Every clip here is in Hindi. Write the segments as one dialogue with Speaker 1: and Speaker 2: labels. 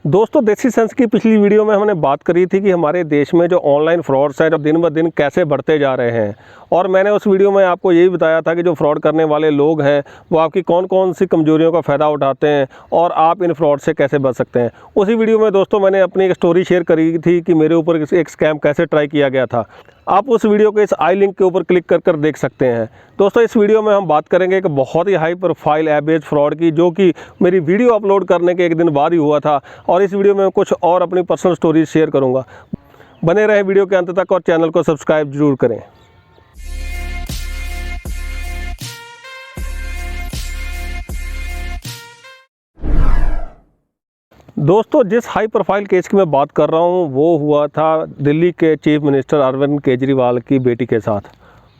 Speaker 1: दोस्तों, देसी सेंस की पिछली वीडियो में हमने बात करी थी कि हमारे देश में जो ऑनलाइन फ्रॉड्स हैं जो दिन ब दिन कैसे बढ़ते जा रहे हैं। और मैंने उस वीडियो में आपको यही बताया था कि जो फ्रॉड करने वाले लोग हैं वो आपकी कौन कौन सी कमजोरियों का फ़ायदा उठाते हैं और आप इन फ्रॉड से कैसे बच सकते हैं। उसी वीडियो में दोस्तों मैंने अपनी एक स्टोरी शेयर करी थी कि मेरे ऊपर एक स्कैम कैसे ट्राई किया गया था। आप उस वीडियो के इस आई लिंक के ऊपर क्लिक कर देख सकते हैं। दोस्तों, इस वीडियो में हम बात करेंगे एक बहुत ही high profile app based fraud की, जो कि मेरी वीडियो अपलोड करने के एक दिन बाद ही हुआ था। और इस वीडियो में कुछ और अपनी पर्सनल स्टोरीज शेयर करूंगा। बने रहे वीडियो के अंत तक और चैनल को सब्सक्राइब जरूर करें। दोस्तों, जिस हाई प्रोफाइल केस की मैं बात कर रहा हूँ वो हुआ था दिल्ली के चीफ मिनिस्टर अरविंद केजरीवाल की बेटी के साथ।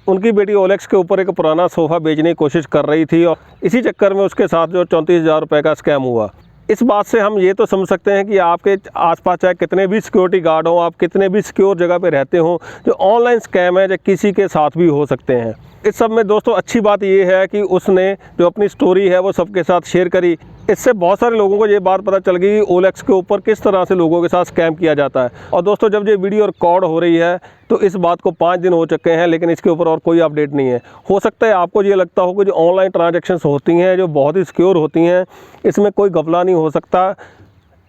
Speaker 1: उनकी बेटी ओलेक्स के ऊपर एक पुराना सोफ़ा बेचने की कोशिश कर रही थी और इसी चक्कर में उसके साथ जो 34,000 रुपये का स्कैम हुआ। इस बात से हम ये तो समझ सकते हैं कि आपके आसपास चाहे कितने भी सिक्योरिटी गार्ड हों, आप कितने भी सिक्योर जगह पे रहते हों, जो ऑनलाइन स्कैम है जो किसी के साथ भी हो सकते हैं। इस सब में दोस्तों अच्छी बात ये है कि उसने जो अपनी स्टोरी है वो सबके साथ शेयर करी। इससे बहुत सारे लोगों को ये बात पता चल गई कि ओलेक्स के ऊपर किस तरह से लोगों के साथ स्कैम किया जाता है। और दोस्तों, जब ये वीडियो रिकॉर्ड हो रही है तो इस बात को 5 दिन हो चुके हैं, लेकिन इसके ऊपर और कोई अपडेट नहीं है। हो सकता है आपको ये लगता हो कि जो ऑनलाइन ट्रांजैक्शंस होती हैं जो बहुत ही सिक्योर होती हैं, इसमें कोई घपला नहीं हो सकता।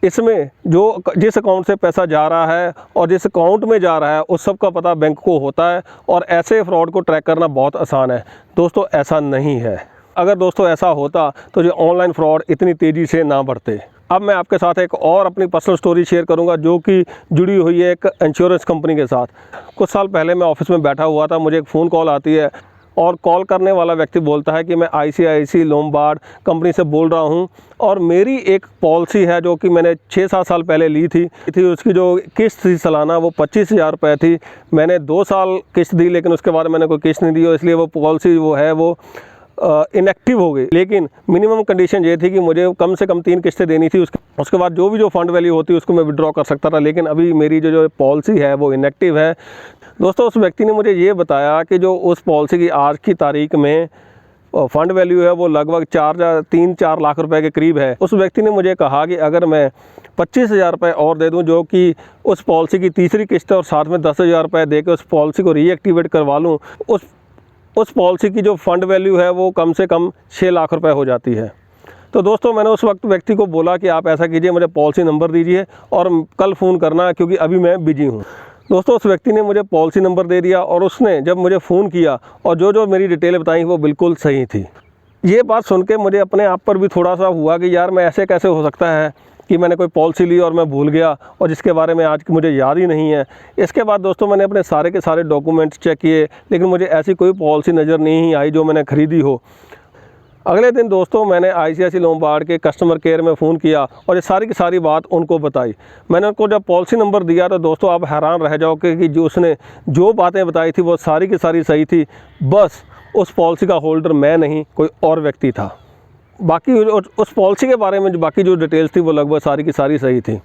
Speaker 1: इसमें जो जिस अकाउंट से पैसा जा रहा है और जिस अकाउंट में जा रहा है उस सब का पता बैंक को होता है और ऐसे फ्रॉड को ट्रैक करना बहुत आसान है। दोस्तों, ऐसा नहीं है। अगर दोस्तों ऐसा होता तो जो ऑनलाइन फ्रॉड इतनी तेज़ी से ना बढ़ते। अब मैं आपके साथ एक और अपनी पर्सनल स्टोरी शेयर करूंगा जो कि जुड़ी हुई है एक इंश्योरेंस कंपनी के साथ। कुछ साल पहले मैं ऑफिस में बैठा हुआ था, मुझे एक फ़ोन कॉल आती है और कॉल करने वाला व्यक्ति बोलता है कि मैं ICICI लोम्बार्ड कंपनी से बोल रहा हूं और मेरी एक पॉलिसी है जो कि मैंने 6-7 साल पहले ली थी। उसकी जो किस्त थी सालाना वो 25,000 रुपये थी। मैंने 2 साल किस्त दी, लेकिन उसके बाद मैंने कोई किस्त नहीं दी और इसलिए वो पॉलिसी वो इनएक्टिव हो गई। लेकिन मिनिमम कंडीशन ये थी कि मुझे कम से कम 3 किस्तें देनी थी। उसके बाद जो भी जो फंड वैल्यू होती है उसको मैं विड्रॉ कर सकता था। लेकिन अभी मेरी जो पॉलिसी है वो इनएक्टिव है। दोस्तों, उस व्यक्ति ने मुझे ये बताया कि जो उस पॉलिसी की आज की तारीख में फ़ंड वैल्यू है वो लगभग 3-4 लाख रुपए के करीब है। उस व्यक्ति ने मुझे कहा कि अगर मैं 25,000 रुपये और दे दूं, जो कि उस पॉलिसी की तीसरी किस्त है, और साथ में 10,000 रुपये दे के उस पॉलिसी को रीएक्टिवेट करवा लूँ, उस पॉलिसी की जो फ़ंड वैल्यू है वो कम से कम 6 लाख रुपए हो जाती है। तो दोस्तों, मैंने उस वक्त व्यक्ति को बोला कि आप ऐसा कीजिए, मुझे पॉलिसी नंबर दीजिए और कल फ़ोन करना क्योंकि अभी मैं बिजी हूँ। दोस्तों, उस व्यक्ति ने मुझे पॉलिसी नंबर दे दिया और उसने जब मुझे फ़ोन किया और जो मेरी डिटेल बताई वो बिल्कुल सही थी। ये बात सुन के मुझे अपने आप पर भी थोड़ा सा हुआ कि यार, मैं ऐसे कैसे हो सकता है कि मैंने कोई पॉलिसी ली और मैं भूल गया और जिसके बारे में आज मुझे याद ही नहीं है। इसके बाद दोस्तों मैंने अपने सारे के सारे डॉक्यूमेंट्स चेक किए, लेकिन मुझे ऐसी कोई पॉलिसी नज़र नहीं आई जो मैंने ख़रीदी हो। अगले दिन दोस्तों मैंने ICICI लोम्बार्ड के कस्टमर केयर में फ़ोन किया और ये सारी की सारी बात उनको बताई। मैंने उनको जब पॉलिसी नंबर दिया तो दोस्तों आप हैरान रह जाओगे कि जो उसने जो बातें बताई थी वो सारी की सारी सही थी। बस उस पॉलिसी का होल्डर मैं नहीं, कोई और व्यक्ति था। बाकी उस पॉलिसी के बारे में जो बाकी जो डिटेल्स थी वो लगभग सारी की सारी सही थी।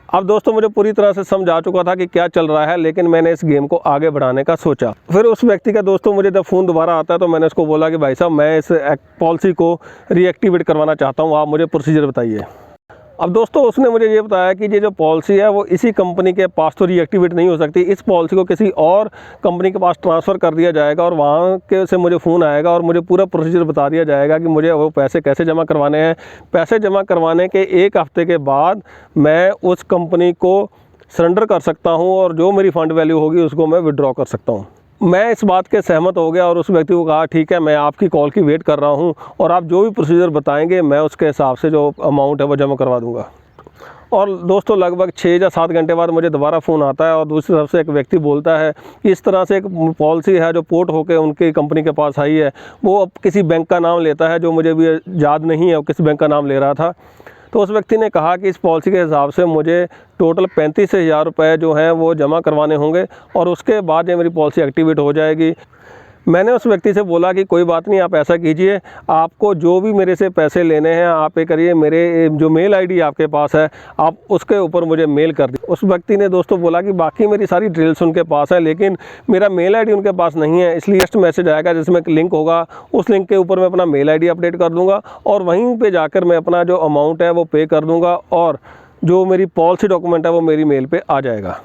Speaker 1: अब दोस्तों मुझे पूरी तरह से समझ आ चुका था कि क्या चल रहा है, लेकिन मैंने इस गेम को आगे बढ़ाने का सोचा। फिर उस व्यक्ति का दोस्तों मुझे जब फ़ोन दोबारा आता है तो मैंने उसको बोला कि भाई साहब, मैं इस पॉलिसी को रीएक्टिवेट करवाना चाहता हूँ, आप मुझे प्रोसीजर बताइए। अब दोस्तों उसने मुझे ये बताया कि ये जो पॉलिसी है वो इसी कंपनी के पास तो रीएक्टिवेट नहीं हो सकती। इस पॉलिसी को किसी और कंपनी के पास ट्रांसफ़र कर दिया जाएगा और वहाँ के से मुझे फ़ोन आएगा और मुझे पूरा प्रोसीजर बता दिया जाएगा कि मुझे वो पैसे कैसे जमा करवाने हैं। पैसे जमा करवाने के 1 हफ़्ते के बाद मैं उस कंपनी को सरेंडर कर सकता हूँ और जो मेरी फ़ंड वैल्यू होगी उसको मैं विड्रॉ कर सकता हूँ। मैं इस बात के सहमत हो गया और उस व्यक्ति को कहा ठीक है, मैं आपकी कॉल की वेट कर रहा हूं और आप जो भी प्रोसीजर बताएंगे मैं उसके हिसाब से जो अमाउंट है वो जमा करवा दूंगा। और दोस्तों लगभग 6 या 7 घंटे बाद मुझे दोबारा फ़ोन आता है और दूसरी तरफ से एक व्यक्ति बोलता है कि इस तरह से एक पॉलिसी है जो पोर्ट होकर उनकी कंपनी के पास आई है। वो अब किसी बैंक का नाम लेता है जो मुझे भी याद नहीं है वो किस बैंक का नाम ले रहा था। तो उस व्यक्ति ने कहा कि इस पॉलिसी के हिसाब से मुझे टोटल 35,000 रुपये जो हैं वो जमा करवाने होंगे और उसके बाद ये मेरी पॉलिसी एक्टिवेट हो जाएगी। मैंने उस व्यक्ति से बोला कि कोई बात नहीं, आप ऐसा कीजिए, आपको जो भी मेरे से पैसे लेने हैं आप ये करिए, मेरे जो मेल आईडी आपके पास है आप उसके ऊपर मुझे मेल कर दीजिए। उस व्यक्ति ने दोस्तों बोला कि बाकी मेरी सारी डिटेल्स उनके पास है, लेकिन मेरा मेल आईडी उनके पास नहीं है, इसलिए नेक्स्ट मैसेज आएगा जिसमें एक लिंक होगा, उस लिंक के ऊपर मैं अपना मेल आईडी अपडेट कर दूँगा और वहीं पर जाकर मैं अपना जो अमाउंट है वो पे कर दूँगा और जो मेरी पॉलिसी डॉक्यूमेंट है वो मेरी मेल पे आ जाएगा।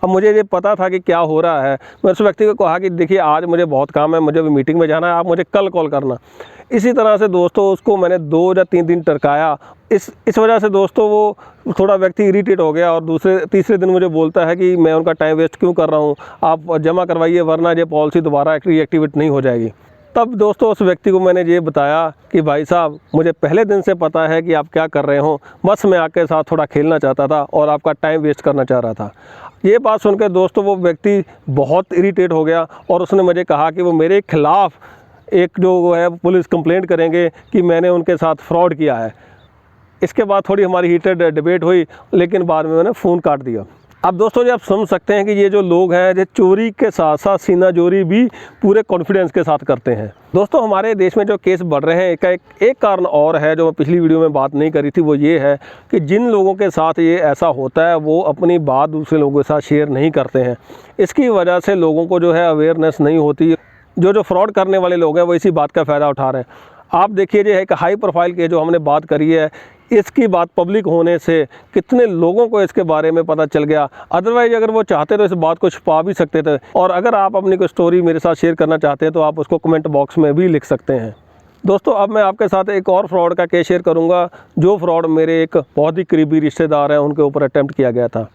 Speaker 1: अब मुझे ये पता था कि क्या हो रहा है। मैं उस व्यक्ति को कहा कि देखिए आज मुझे बहुत काम है, मुझे अभी मीटिंग में जाना है, आप मुझे कल कॉल करना। इसी तरह से दोस्तों उसको मैंने 2 या 3 दिन टरकाया। इस वजह से दोस्तों वो थोड़ा व्यक्ति इरिटेट हो गया और तीसरे दिन मुझे बोलता है कि मैं उनका टाइम वेस्ट क्यों कर रहा हूँ, आप जमा करवाइए वरना ये पॉलिसी दोबारा रीएक्टिवेट नहीं हो जाएगी। तब दोस्तों उस व्यक्ति को मैंने ये बताया कि भाई साहब मुझे पहले दिन से पता है कि आप क्या कर रहे हो, बस मैं आपके साथ थोड़ा खेलना चाहता था और आपका टाइम वेस्ट करना चाह रहा था। ये बात सुनकर दोस्तों वो व्यक्ति बहुत इरिटेट हो गया और उसने मुझे कहा कि वो मेरे खिलाफ़ एक जो है पुलिस कंप्लेंट करेंगे कि मैंने उनके साथ फ्रॉड किया है। इसके बाद थोड़ी हमारी हीटेड डिबेट हुई, लेकिन बाद में मैंने फ़ोन काट दिया। अब दोस्तों जी आप समझ सकते हैं कि ये जो लोग हैं ये चोरी के साथ साथ सीना चोरी भी पूरे कॉन्फिडेंस के साथ करते हैं। दोस्तों हमारे देश में जो केस बढ़ रहे हैं एक कारण और है जो मैं पिछली वीडियो में बात नहीं करी थी, वो ये है कि जिन लोगों के साथ ये ऐसा होता है वो अपनी बात दूसरे लोगों के साथ शेयर नहीं करते हैं। इसकी वजह से लोगों को जो है अवेयरनेस नहीं होती। जो फ्रॉड करने वाले लोग हैं वो इसी बात का फ़ायदा उठा रहे हैं। आप देखिए जो एक हाई प्रोफाइल के जो हमने बात करी है, इसकी बात पब्लिक होने से कितने लोगों को इसके बारे में पता चल गया। अदरवाइज अगर वो चाहते तो इस बात को छुपा भी सकते थे। और अगर आप अपनी कोई स्टोरी मेरे साथ शेयर करना चाहते हैं तो आप उसको कमेंट बॉक्स में भी लिख सकते हैं। दोस्तों अब मैं आपके साथ एक और फ्रॉड का केस शेयर करूंगा, जो फ्रॉड मेरे एक बहुत ही करीबी रिश्तेदार हैं उनके ऊपर अटेम्प्ट किया गया था।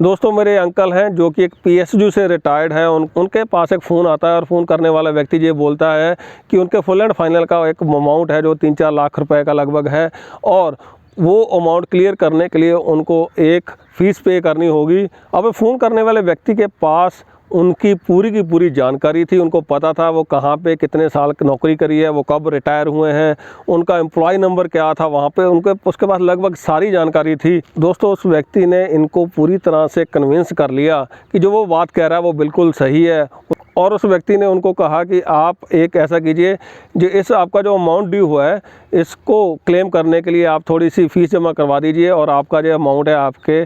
Speaker 1: दोस्तों मेरे अंकल हैं जो कि एक PSU से रिटायर्ड हैं। उनके पास एक फ़ोन आता है और फ़ोन करने वाला व्यक्ति ये बोलता है कि उनके फुल एंड फाइनल का एक अमाउंट है जो 3-4 लाख रुपए का लगभग है और वो अमाउंट क्लियर करने के लिए उनको एक फ़ीस पे करनी होगी। अब फ़ोन करने वाले व्यक्ति के पास उनकी पूरी की पूरी जानकारी थी। उनको पता था वो कहाँ पे कितने साल की नौकरी करी है, वो कब रिटायर हुए हैं, उनका एम्प्लॉय नंबर क्या था वहाँ पे उसके पास लगभग सारी जानकारी थी। दोस्तों उस व्यक्ति ने इनको पूरी तरह से कन्विंस कर लिया कि जो वो बात कह रहा है वो बिल्कुल सही है। और उस व्यक्ति ने उनको कहा कि आप एक ऐसा कीजिए, जो आपका जो अमाउंट ड्यू हुआ है इसको क्लेम करने के लिए आप थोड़ी सी फ़ीस जमा करवा दीजिए और आपका जो अमाउंट है आपके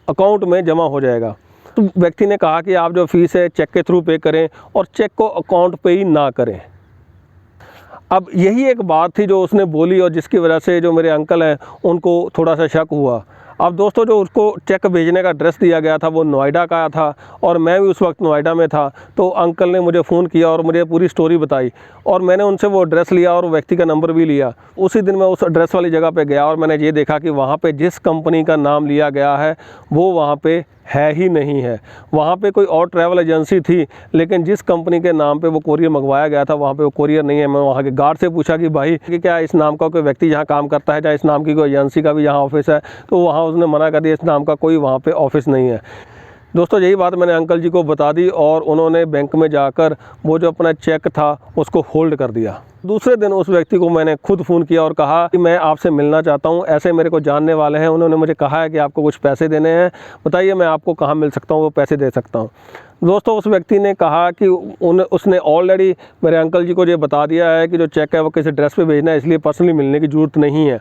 Speaker 1: अकाउंट में जमा हो जाएगा। तो व्यक्ति ने कहा कि आप जो फ़ीस है चेक के थ्रू पे करें और चेक को अकाउंट पे ही ना करें। अब यही एक बात थी जो उसने बोली और जिसकी वजह से जो मेरे अंकल हैं उनको थोड़ा सा शक हुआ। अब दोस्तों जो उसको चेक भेजने का एड्रेस दिया गया था वो नोएडा का था और मैं भी उस वक्त नोएडा में था। तो अंकल ने मुझे फ़ोन किया और मुझे पूरी स्टोरी बताई और मैंने उनसे वो एड्रेस लिया और व्यक्ति का नंबर भी लिया। उसी दिन मैं उस एड्रेस वाली जगह पे गया और मैंने ये देखा कि वहाँ पे जिस कंपनी का नाम लिया गया है वो वहाँ पे है ही नहीं है। वहाँ पे कोई और ट्रैवल एजेंसी थी, लेकिन जिस कंपनी के नाम पे वो कोरियर मंगवाया गया था वहाँ पे वो कोरियर नहीं है। मैं वहाँ के गार्ड से पूछा कि भाई कि क्या इस नाम का कोई व्यक्ति यहाँ काम करता है, या इस नाम की कोई एजेंसी का भी यहाँ ऑफिस है? तो वहाँ उसने मना कर दिया, इस नाम का कोई वहाँ पे ऑफिस नहीं है। दोस्तों यही बात मैंने अंकल जी को बता दी और उन्होंने बैंक में जाकर वो जो अपना चेक था उसको होल्ड कर दिया। दूसरे दिन उस व्यक्ति को मैंने खुद फ़ोन किया और कहा कि मैं आपसे मिलना चाहता हूं, ऐसे मेरे को जानने वाले हैं, उन्होंने मुझे कहा है कि आपको कुछ पैसे देने हैं, बताइए मैं आपको कहां मिल सकता हूं, वो पैसे दे सकता हूं। दोस्तों उस व्यक्ति ने कहा कि उसने ऑलरेडी मेरे अंकल जी को ये बता दिया है कि जो चेक है वो किसी एड्रेस पे भेजना है, इसलिए पर्सनली मिलने की ज़रूरत नहीं है।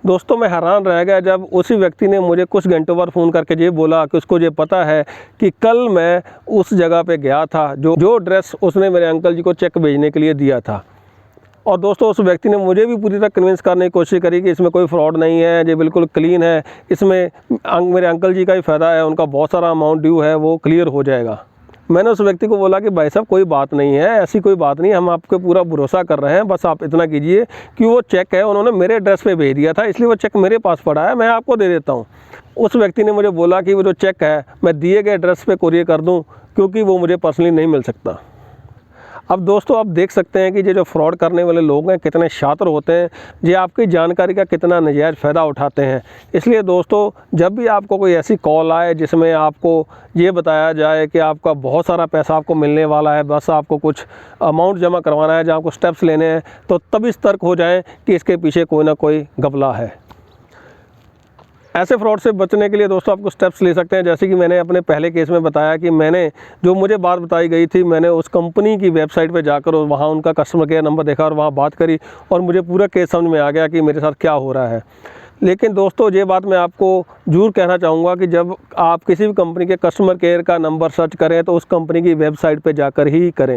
Speaker 1: दोस्तों मैं हैरान रह गया जब उसी व्यक्ति ने मुझे कुछ घंटों बाद फ़ोन करके ये बोला कि उसको ये पता है कि कल मैं उस जगह पे गया था जो एड्रेस उसने मेरे अंकल जी को चेक भेजने के लिए दिया था। और दोस्तों उस व्यक्ति ने मुझे भी पूरी तरह कन्विंस करने की कोशिश करी कि इसमें कोई फ्रॉड नहीं है, ये बिल्कुल क्लीन है, इसमें मेरे अंकल जी का ही फ़ायदा है, उनका बहुत सारा अमाउंट ड्यू है वो क्लियर हो जाएगा। मैंने उस व्यक्ति को बोला कि भाई साहब कोई बात नहीं है, ऐसी कोई बात नहीं, हम आपको पूरा भरोसा कर रहे हैं, बस आप इतना कीजिए कि वो चेक है उन्होंने मेरे एड्रेस पे भेज दिया था, इसलिए वो चेक मेरे पास पड़ा है, मैं आपको दे देता हूँ। उस व्यक्ति ने मुझे बोला कि वो जो चेक है मैं दिए गए एड्रेस पे कुरियर कर दूँ क्योंकि वो मुझे पर्सनली नहीं मिल सकता। अब दोस्तों आप देख सकते हैं कि ये जो फ्रॉड करने वाले लोग हैं कितने शातिर होते हैं, ये आपकी जानकारी का कितना नाजायज़ फ़ायदा उठाते हैं। इसलिए दोस्तों जब भी आपको कोई ऐसी कॉल आए जिसमें आपको ये बताया जाए कि आपका बहुत सारा पैसा आपको मिलने वाला है, बस आपको कुछ अमाउंट जमा करवाना है, जहाँ आपको स्टेप्स लेने हैं, तो तभी सतर्क हो जाएँ कि इसके पीछे कोई ना कोई घपला है। ऐसे फ्रॉड से बचने के लिए दोस्तों आपको स्टेप्स ले सकते हैं, जैसे कि मैंने अपने पहले केस में बताया कि मैंने जो मुझे बात बताई गई थी, मैंने उस कंपनी की वेबसाइट पे जाकर और वहाँ उनका कस्टमर केयर नंबर देखा और वहाँ बात करी और मुझे पूरा केस समझ में आ गया कि मेरे साथ क्या हो रहा है। लेकिन दोस्तों ये बात मैं आपको जरूर कहना चाहूँगा कि जब आप किसी भी कंपनी के कस्टमर केयर का नंबर सर्च करें तो उस कंपनी की वेबसाइट पे जाकर ही करें।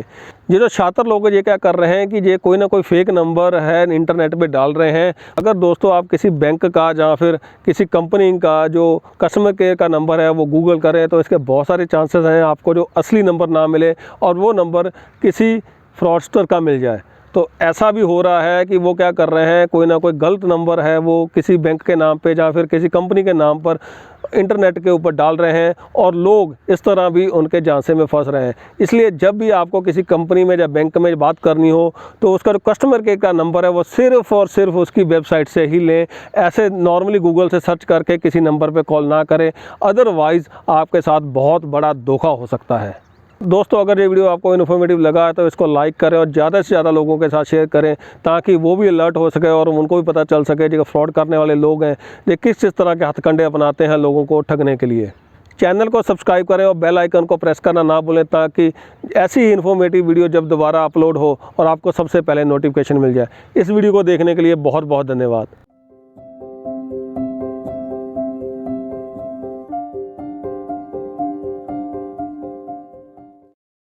Speaker 1: ये जो छात्र लोग हैं ये क्या कर रहे हैं कि ये कोई ना कोई फेक नंबर है इंटरनेट पे डाल रहे हैं। अगर दोस्तों आप किसी बैंक का या फिर किसी कंपनी का जो कस्टमर केयर का नंबर है वो गूगल करें तो इसके बहुत सारे चांसेस हैं आपको जो असली नंबर ना मिले और वो नंबर किसी फ्रॉडस्टर का मिल जाए। तो ऐसा भी हो रहा है कि वो क्या कर रहे हैं, कोई ना कोई गलत नंबर है वो किसी बैंक के नाम पे या फिर किसी कंपनी के नाम पर इंटरनेट के ऊपर डाल रहे हैं और लोग इस तरह भी उनके झांसे में फंस रहे हैं। इसलिए जब भी आपको किसी कंपनी में या बैंक में बात करनी हो तो उसका जो कस्टमर केयर का नंबर है वो सिर्फ़ और सिर्फ उसकी वेबसाइट से ही लें। ऐसे नॉर्मली गूगल से सर्च करके किसी नंबर पर कॉल ना करें, अदरवाइज़ आपके साथ बहुत बड़ा धोखा हो सकता है। दोस्तों अगर ये वीडियो आपको इन्फॉर्मेटिव लगा तो इसको लाइक करें और ज़्यादा से ज़्यादा लोगों के साथ शेयर करें ताकि वो भी अलर्ट हो सके और उनको भी पता चल सके जो फ्रॉड करने वाले लोग हैं ये किस तरह के हथकंडे अपनाते हैं लोगों को ठगने के लिए। चैनल को सब्सक्राइब करें और बेल आइकन को प्रेस करना ना भूलें ताकि ऐसी ही इन्फॉर्मेटिव वीडियो जब दोबारा अपलोड हो और आपको सबसे पहले नोटिफिकेशन मिल जाए। इस वीडियो को देखने के लिए बहुत बहुत धन्यवाद।